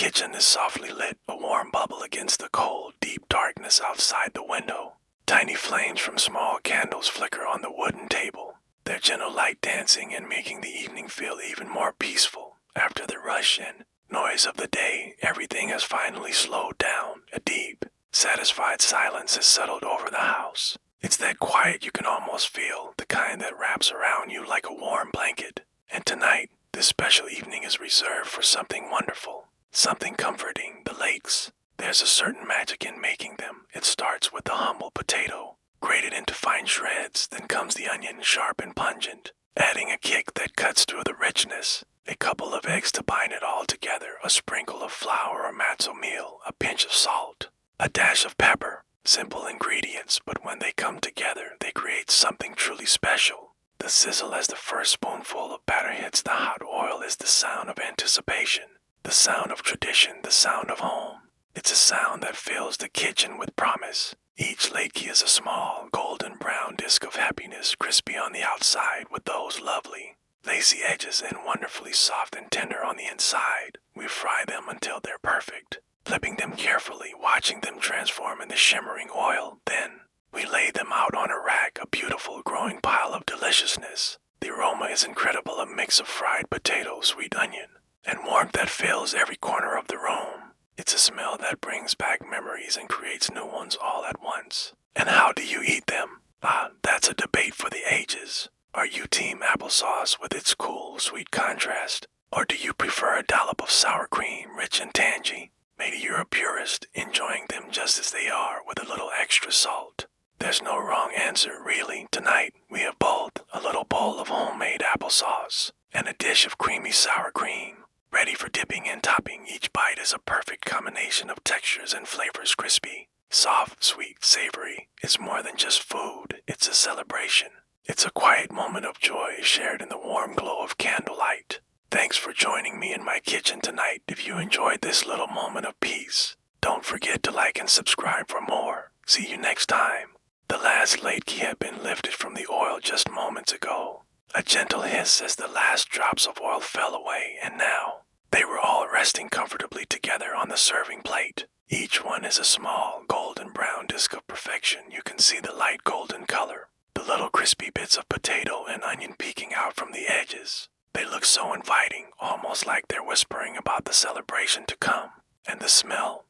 kitchen is softly lit, a warm bubble against the cold, deep darkness outside the window. Tiny flames from small candles flicker on the wooden table, their gentle light dancing and making the evening feel even more peaceful. After the rush and noise of the day, everything has finally slowed down. A deep, satisfied silence has settled over the house. It's that quiet you can almost feel, the kind that wraps around you like a warm blanket. And tonight, this special evening is reserved for something wonderful, something comforting. The Lakes. There's a certain magic in making them. It starts with the humble potato, grated into fine shreds, then comes the onion, sharp and pungent, adding a kick that cuts through the richness. A couple of eggs to bind it all together, a sprinkle of flour or matzo meal, a pinch of salt, a dash of pepper. Simple ingredients, but when they come together, they create something truly special. The sizzle as the first spoonful of batter hits the hot oil is the sound of anticipation, the sound of tradition, the sound of home. It's a sound that fills the kitchen with promise. Each Latke is a small, golden brown disc of happiness, crispy on the outside with those lovely, lacy edges and wonderfully soft and tender on the inside. We fry them until they're perfect, flipping them carefully, watching them transform in the shimmering oil. Then, we lay them out on a rack, a beautiful growing pile of deliciousness. The aroma is incredible, a mix of fried potato, sweet onion, and warmth that fills every corner of the room. It's a smell that brings back memories and creates new ones all at once. And how do you eat them? That's a debate for the ages. Are you team applesauce with its cool, sweet contrast? Or do you prefer a dollop of sour cream, rich and tangy? Maybe you're a purist, enjoying them just as they are with a little extra salt. There's no wrong answer, really. Tonight, we have both a little bowl of homemade applesauce and a dish of creamy sour cream, ready for dipping and topping. Each bite is a perfect combination of textures and flavors, crispy, soft, sweet, savory. It's more than just food, it's a celebration. It's a quiet moment of joy shared in the warm glow of candlelight. Thanks for joining me in my kitchen tonight. If you enjoyed this little moment of peace, don't forget to like and subscribe for more. See you next time. The last Latke had been lifted from the oil just moments ago. A gentle hiss as the last drops of oil fell away, and now they were all resting comfortably together on the serving plate. Each one is a small, golden brown disc of perfection. You can see the light golden color, the little crispy bits of potato and onion peeking out from the edges. They look so inviting, almost like they're whispering about the celebration to come. And the smell,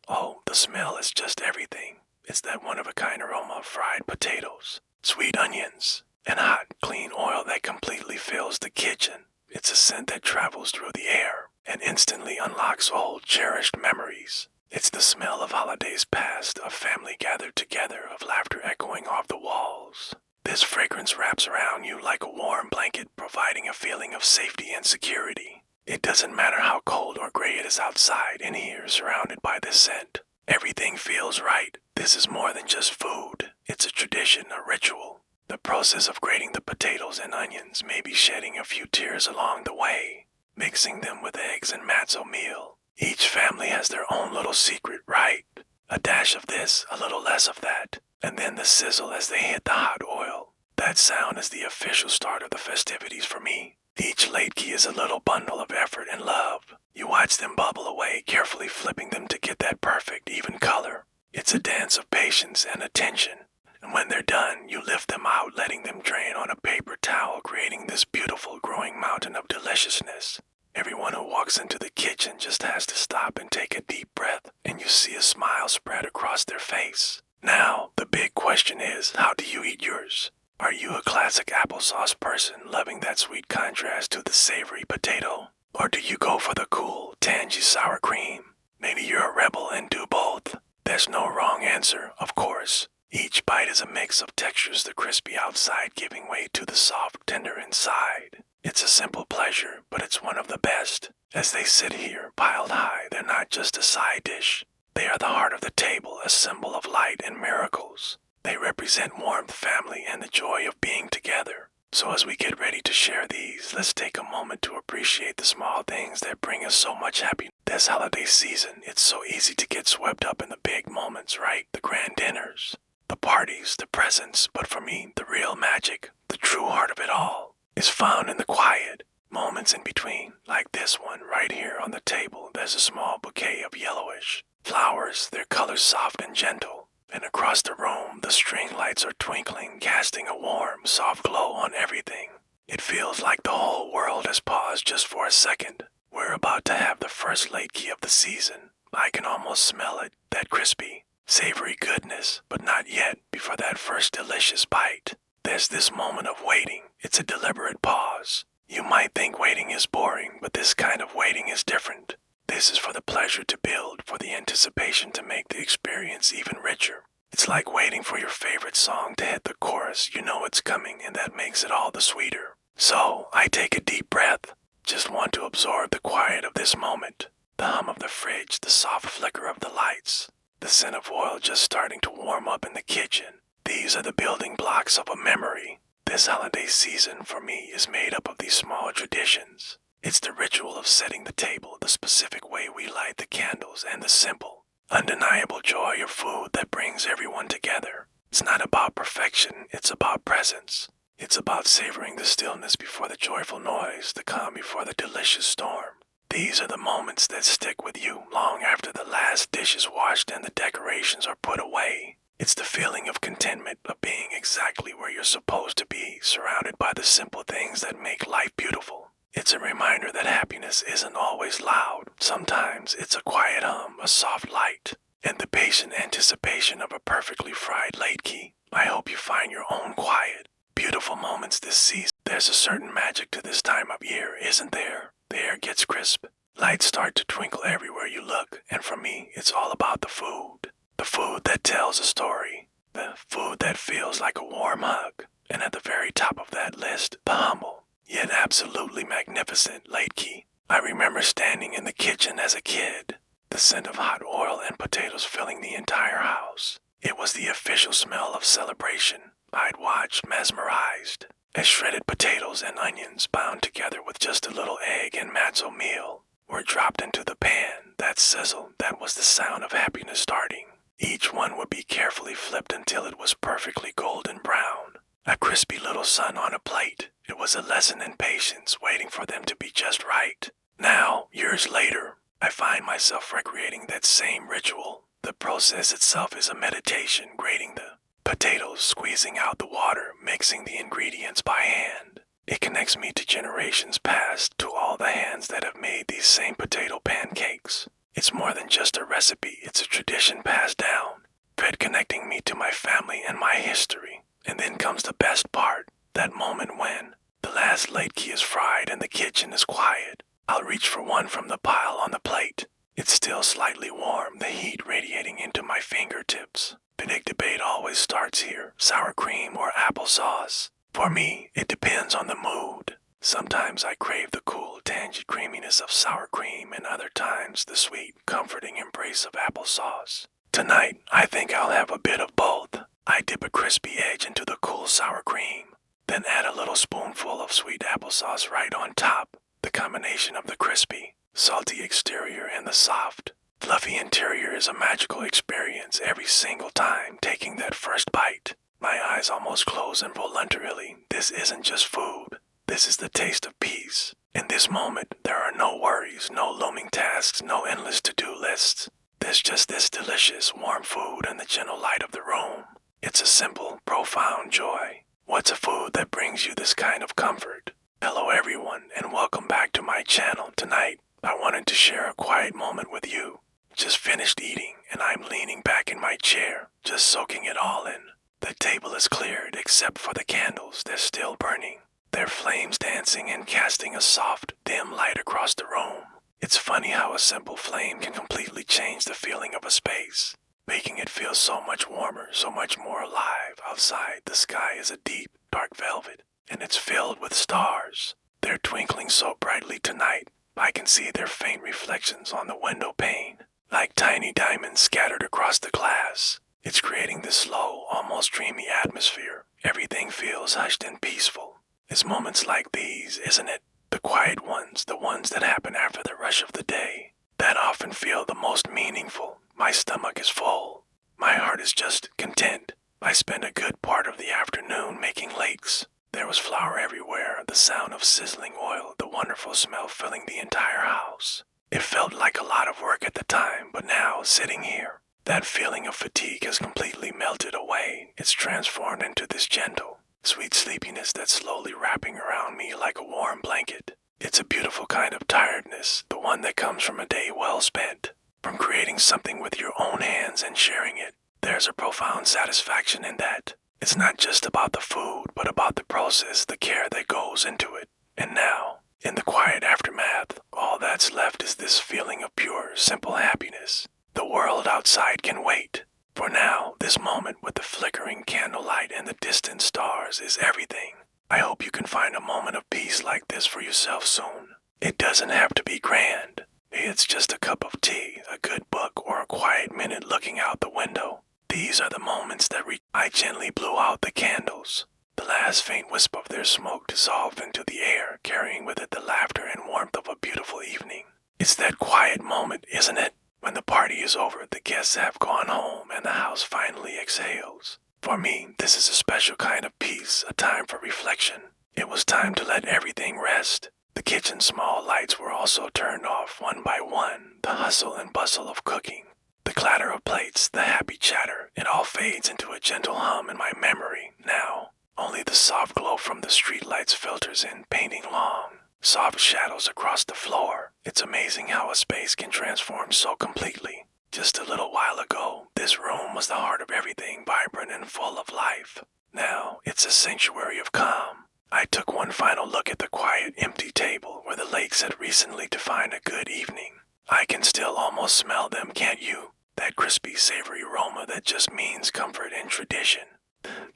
the smell is just everything. It's that one-of-a-kind aroma of fried potatoes, sweet onions, and hot, clean oil that completely fills the kitchen. It's a scent that travels through the air and instantly unlocks old, cherished memories. It's the smell of holidays past, of family gathered together, of laughter echoing off the walls. This fragrance wraps around you like a warm blanket, providing a feeling of safety and security. It doesn't matter how cold or gray it is outside, in here, surrounded by this scent, everything feels right. This is more than just food. It's a tradition, a ritual. The process of grating the potatoes and onions, maybe shedding a few tears along the way, mixing them with eggs and matzo meal. Each family has their own little secret, right? A dash of this, a little less of that, and then the sizzle as they hit the hot oil. That sound is the official start of the festivities for me. Each Latke is a little bundle of effort and love. You watch them bubble away, carefully flipping them to get that perfect, even color. It's a dance of patience and attention. And when they're done, you lift them out, letting them drain on a paper towel, creating this beautiful growing mountain of deliciousness. Everyone who walks into the kitchen just has to stop and take a deep breath, and you see a smile spread across their face. Now, the big question is, how do you eat yours? Are you a classic applesauce person, loving that sweet contrast to the savory potato? Or do you go for the cool, tangy sour cream? Maybe you're a rebel and do both. There's no wrong answer, of course. Each bite is a mix of textures, the crispy outside giving way to the soft, tender inside. It's a simple pleasure, but it's one of the best. As they sit here, piled high, they're not just a side dish. They are the heart of the table, a symbol of light and miracles. They represent warmth, family, and the joy of being together. So as we get ready to share these, let's take a moment to appreciate the small things that bring us so much happiness. This holiday season, it's so easy to get swept up in the big moments, right? The grand dinners, the parties, the presents. But for me, the real magic, the true heart of it all, is found in the quiet. moments in between, like this one right here on the table. There's a small bouquet of yellowish flowers, their colors soft and gentle. And across the room, the string lights are twinkling, casting a warm, soft glow on everything. It feels like the whole world has paused just for a second. We're about to have the first Latke of the season. I can almost smell it, that crispy, savory goodness, but not yet before that first delicious bite. There's this moment of waiting. It's a deliberate pause. You might think waiting is boring, but this kind of waiting is different. This is for the pleasure to build, for the anticipation to make the experience even richer. It's like waiting for your favorite song to hit the chorus. You know it's coming, and that makes it all the sweeter. So, I take a deep breath. Just want to absorb the quiet of this moment. The hum of the fridge, the soft flicker of the lights, the scent of oil just starting to warm up in the kitchen. These are the building blocks of a memory. This holiday season for me is made up of these small traditions. It's the ritual of setting the table, the specific way we light the candles, and the simple, undeniable joy of food that brings everyone together. It's not about perfection, it's about presence. It's about savoring the stillness before the joyful noise, the calm before the delicious storm. These are the moments that stick with you long after the last dish is washed and the decorations are put away. It's the feeling of contentment, of being exactly where you're supposed to be, surrounded by the simple things that make life beautiful. It's a reminder that happiness isn't always loud. Sometimes it's a quiet hum, a soft light, and the patient anticipation of a perfectly fried Latke. I hope you find your own quiet, beautiful moments this season. There's a certain magic to this time of year, isn't there? The air gets crisp, lights start to twinkle everywhere you look, and for me, it's all about the food. The food that tells a story, the food that feels like a warm hug, and at the very top of that list, the humble, yet absolutely magnificent Latke. I remember standing in the kitchen as a kid, the scent of hot oil and potatoes filling the entire house. It was the official smell of celebration. I'd watch, mesmerized, as shredded potatoes and onions bound together with just a little egg and matzo meal were dropped into the pan. That sizzle, that was the sound of happiness starting. Each one would be carefully flipped until it was perfectly golden brown. A crispy little sun on a plate. It was a lesson in patience, waiting for them to be just right. Now, years later, I find myself recreating that same ritual. The process itself is a meditation, grating the potatoes, squeezing out the water, mixing the ingredients by hand. It connects me to generations past, to all the hands that have made these same potato pancakes. It's more than just a recipe, it's a tradition passed down, thread connecting me to my family and my history. And then comes the best part, that moment when the last Latke is fried and the kitchen is quiet. I'll reach for one from the pile on the plate. It's still slightly warm, the heat radiating into my fingertips. The big debate always starts here, sour cream or applesauce. For me, it depends on the mood. Sometimes I crave the cool, tangy creaminess of sour cream, and other times the sweet, comforting embrace of applesauce. Tonight, I think I'll have a bit of both. I dip a crispy edge into the cool sour cream, then add a little spoonful of sweet applesauce right on top. The combination of the crispy, salty exterior and the soft, fluffy interior is a magical experience every single time taking that first bite. My eyes almost close involuntarily. This isn't just food. This is the taste of peace. In this moment, there are no worries, no looming tasks, no endless to-do lists. There's just this delicious, warm food and the gentle light of the room. It's a simple, profound joy. What's a food that brings you this kind of comfort? Hello everyone, and welcome back to my channel. Tonight, I wanted to share a quiet moment with you. Just finished eating, and I'm leaning back in my chair, just soaking it all in. The table is cleared except for the candles. They're still burning, their flames dancing and casting a soft, dim light across the room. It's funny how a simple flame can completely change the feeling of a space, making it feel so much warmer, so much more alive. Outside, the sky is a deep, dark velvet, and it's filled with stars. They're twinkling so brightly tonight, I can see their faint reflections on the window pane, like tiny diamonds scattered across the glass. It's creating this slow, almost dreamy atmosphere. Everything feels hushed and peaceful. It's moments like these, isn't it? The quiet ones, the ones that happen after the rush of the day, that often feel the most meaningful. My stomach is full. My heart is just content. I spent a good part of the afternoon making lakes. There was flour everywhere, aroma, the sound of sizzling oil, the wonderful smell filling the entire house. It felt like a lot of work at the time, but now, sitting here, that feeling of fatigue has completely melted away. It's transformed into this gentle, sweet sleepiness that's slowly wrapping around me like a warm blanket. It's a beautiful kind of tiredness, the one that comes from a day well spent, from creating something with your own hands and sharing it. There's a profound satisfaction in that. It's not just about the food, but about the process, the care that goes into it. And now, in the quiet aftermath, all that's left is this feeling of pure, simple happiness. The world outside can wait. For now, this moment with the flickering candlelight and the distant stars is everything. I hope you can find a moment of peace like this for yourself soon. It doesn't have to be grand. It's just a cup of tea, a good book, or a quiet minute looking out the window. These are the moments that I gently blew out the candles. The last faint wisp of their smoke dissolved into the air, carrying with it the laughter and warmth of a beautiful evening. It's that quiet moment, isn't it? When the party is over, the guests have gone home, and the house finally exhales. For me, this is a special kind of peace, a time for reflection. It was time to let everything rest. The kitchen's small lights were also turned off one by one, the hustle and bustle of cooking. The clatter of plates, the happy chatter, it all fades into a gentle hum in my memory now. Only the soft glow from the streetlights filters in, painting long, soft shadows across the floor. It's amazing how a space can transform so completely. Just a little while ago, this room was the heart of everything, vibrant and full of life. Now, it's a sanctuary of calm. I took one final look at the quiet, empty table where the Lakes had recently defined a good evening. I can still almost smell them, can't you? That crispy, savory aroma that just means comfort and tradition.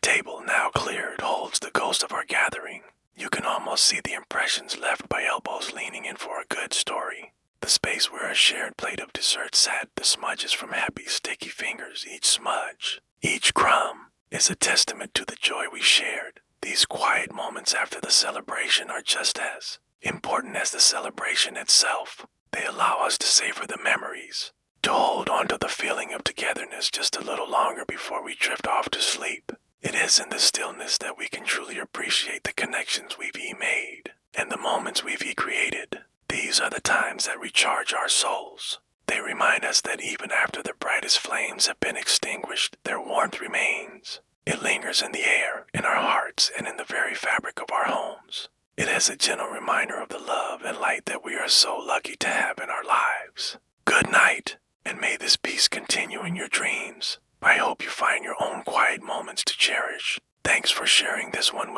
Table now cleared holds the ghost of our gathering. You can almost see the impressions left by elbows leaning in for a good story. The space where a shared plate of dessert sat, the smudges from happy, sticky fingers, each smudge, each crumb, is a testament to the joy we shared. These quiet moments after the celebration are just as important as the celebration itself. They allow us to savor the memories, to hold on to the feeling of togetherness just a little longer before we drift off to sleep. It is in the stillness that we can truly appreciate the connections we've made and the moments we've created. These are the times that recharge our souls. They remind us that even after the brightest flames have been extinguished, their warmth remains. It lingers in the air, in our hearts, and in the very fabric of our homes. It is a gentle reminder of the love and light that we are so lucky to have in our lives. Good night, and may this peace continue in your dreams. I hope you find your own quiet moments to cherish. Thanks for sharing this one with me.